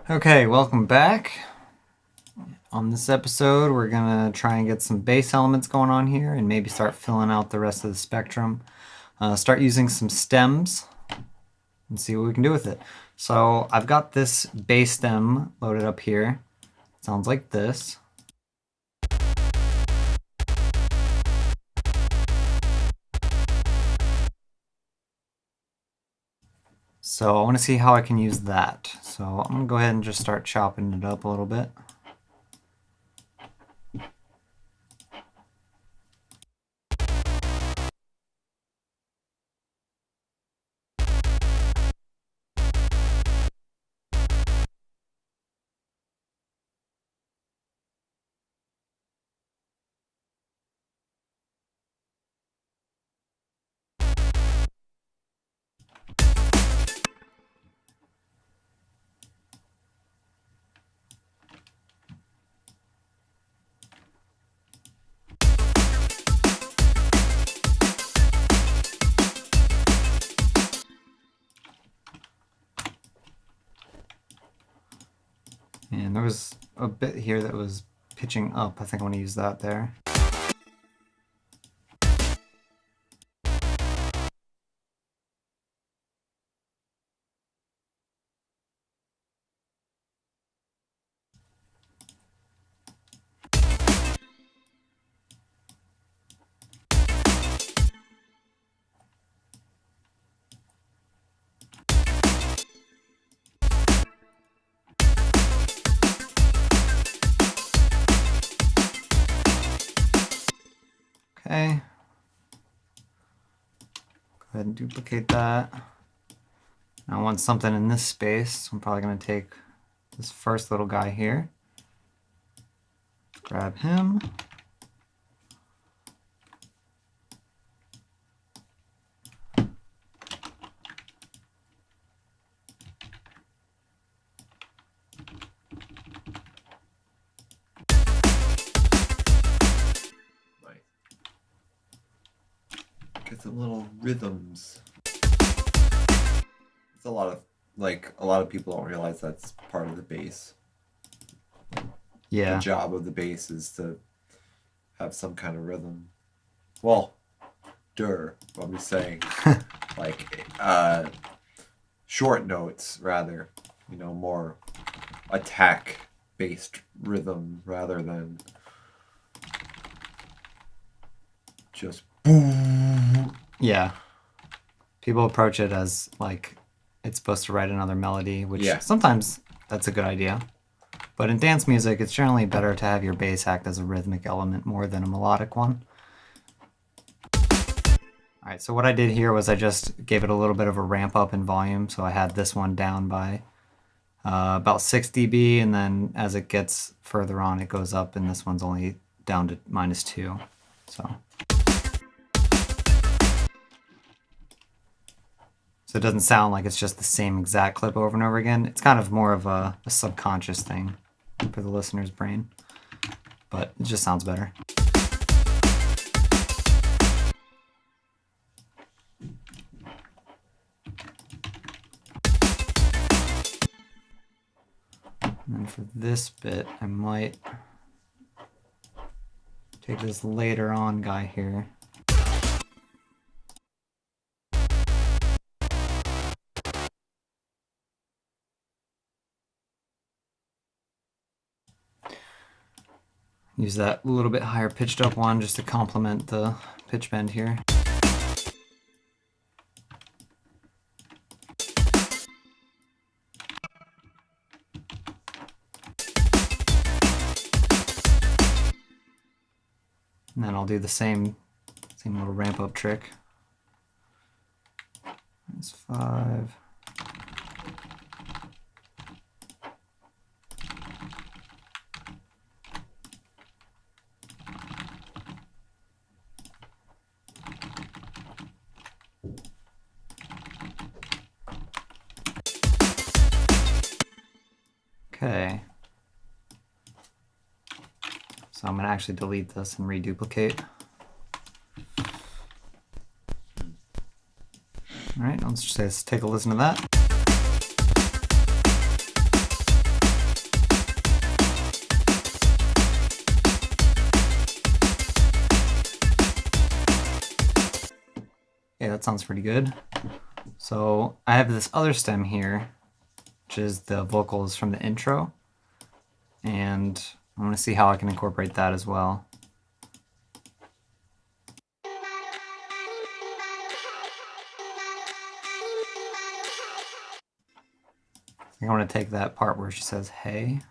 Okay, welcome back. On this episode, we're gonna try and get some bass elements going on here and maybe start filling out the rest of the spectrum. Start using some stems and see what we can do with it. So I've got this bass stem loaded up here. It sounds like this. So I want to see how I can use that. So I'm gonna go ahead and just start chopping it up a little bit. And there was a bit here that was pitching up. I think I want to use that there. Okay. Go ahead and duplicate that. Now I want something in this space, so I'm probably going to take this first little guy here. Grab him. It's a little rhythms. It's a lot of people don't realize that's part of the bass. Yeah. The job of the bass is to have some kind of rhythm. Well, I'm just saying, like short notes rather, more attack-based rhythm rather than just boom. Yeah. People approach it as like it's supposed to write another melody, which sometimes that's a good idea. But in dance music, it's generally better to have your bass act as a rhythmic element more than a melodic one. All right, so what I did here was I just gave it a little bit of a ramp up in volume. So I had this one down by about 6 dB, and then as it gets further on, it goes up, and this one's only down to -2. So it doesn't sound like it's just the same exact clip over and over again. It's kind of more of a subconscious thing for the listener's brain, but it just sounds better. And then for this bit, I might take this later on guy here. Use that little bit higher pitched up one just to complement the pitch bend here. And then I'll do the same little ramp up trick. -5. Okay. So I'm going to actually delete this and reduplicate. All right, let's just take a listen to that. that sounds pretty good. So I have this other stem here, which is the vocals from the intro. And I want to see how I can incorporate that as well. I want to take that part where she says, hey.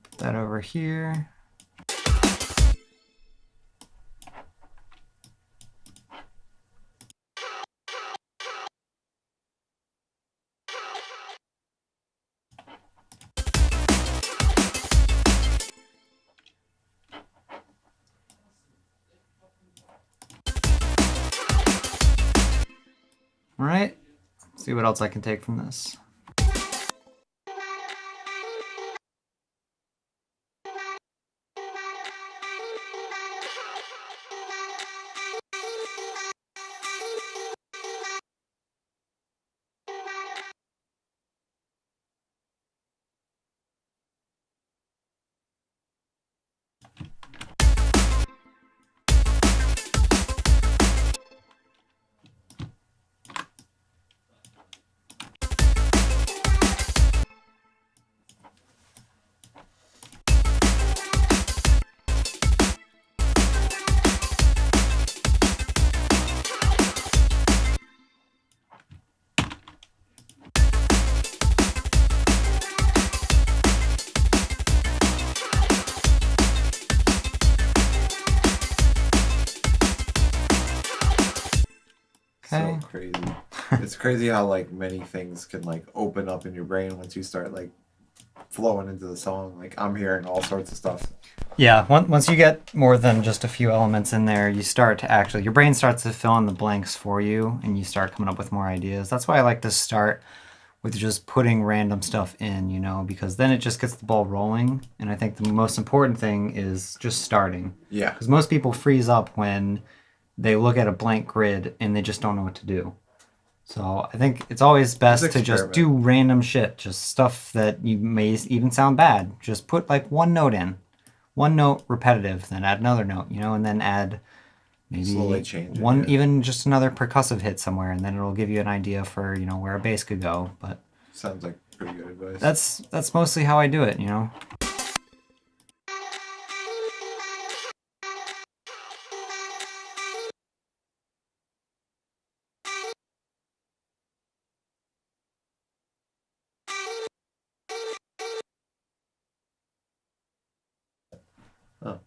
Put that over here. All right, see what else I can take from this. Okay. So crazy. It's crazy how like many things can like open up in your brain once you start like flowing into the song. Like I'm hearing all sorts of stuff. Yeah, once you get more than just a few elements in there, you start to actually, your brain starts to fill in the blanks for you, and you start coming up with more ideas. That's why I like to start with just putting random stuff in, you know, because then it just gets the ball rolling. And I think the most important thing is just starting. Yeah. Because most people freeze up when they look at a blank grid and they just don't know what to do. So I think it's always best to just do random shit, just stuff that you may even sound bad. Just put like one note in, one note repetitive, then add another note, you know, and then add maybe Slowly change it, one, yeah. even just another percussive hit somewhere, and then it'll give you an idea for, you know, where a bass could go. But Sounds like pretty good advice. that's mostly how I do it, you know. Oh.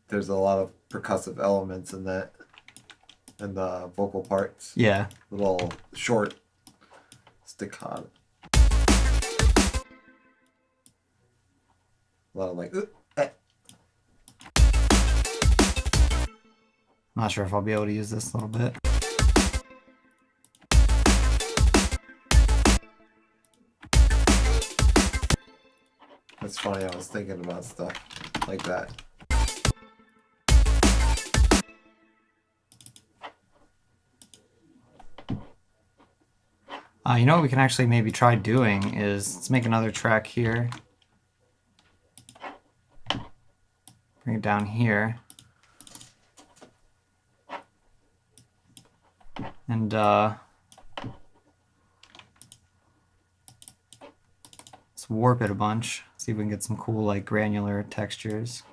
There's a lot of percussive elements in that, and the vocal parts. Yeah. Little short staccato. A lot of like. Not sure if I'll be able to use this a little bit. That's funny. I was thinking about stuff like that. You know what we can actually maybe try doing is, let's make another track here. Bring it down here. And let's warp it a bunch. See if we can get some cool like granular textures.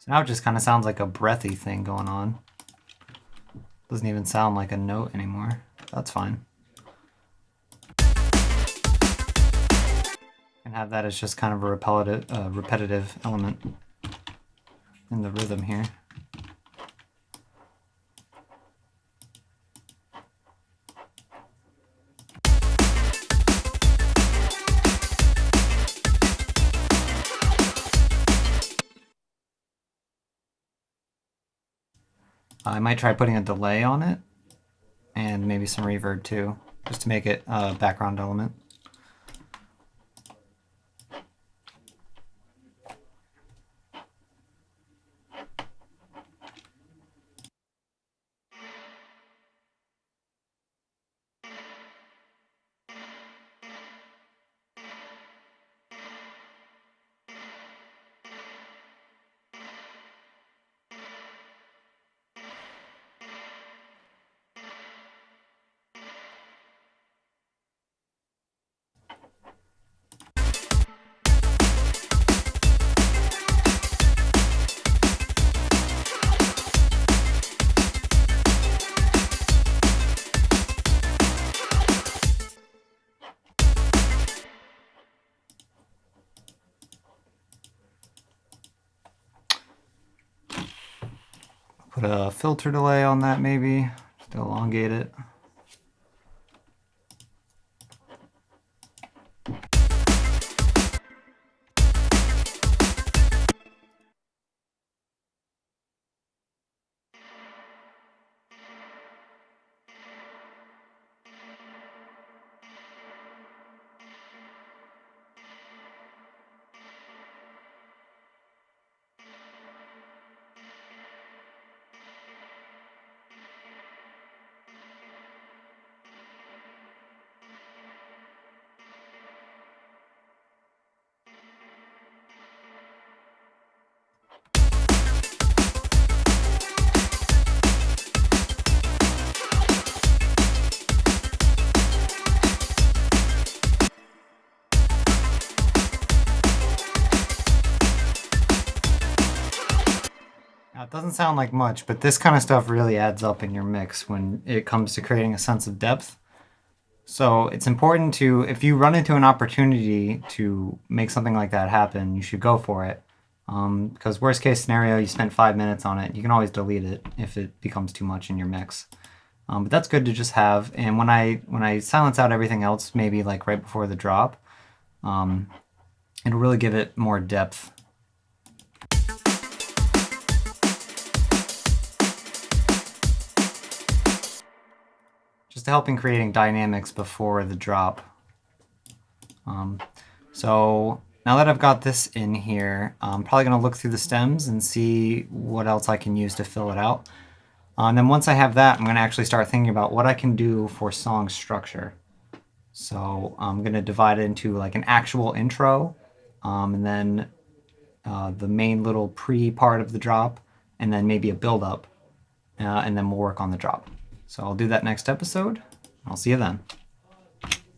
So now it just kind of sounds like a breathy thing going on. Doesn't even sound like a note anymore. That's fine. And have that as just kind of a repetitive element in the rhythm here. I might try putting a delay on it and maybe some reverb too, just to make it a background element. Put a filter delay on that maybe, just to elongate it. Now, it doesn't sound like much, but this kind of stuff really adds up in your mix when it comes to creating a sense of depth. So it's important to, if you run into an opportunity to make something like that happen, you should go for it. Because worst case scenario, you spent 5 minutes on it. You can always delete it if it becomes too much in your mix. But that's good to just have. And when I silence out everything else, maybe like right before the drop, it'll really give it more depth. Just to help in creating dynamics before the drop. So now that I've got this in here, I'm probably going to look through the stems and see what else I can use to fill it out. And then once I have that, I'm going to actually start thinking about what I can do for song structure. So I'm going to divide it into like an actual intro, and then the main little pre-part of the drop, and then maybe a build-up, and then we'll work on the drop. So I'll do that next episode. I'll see you then.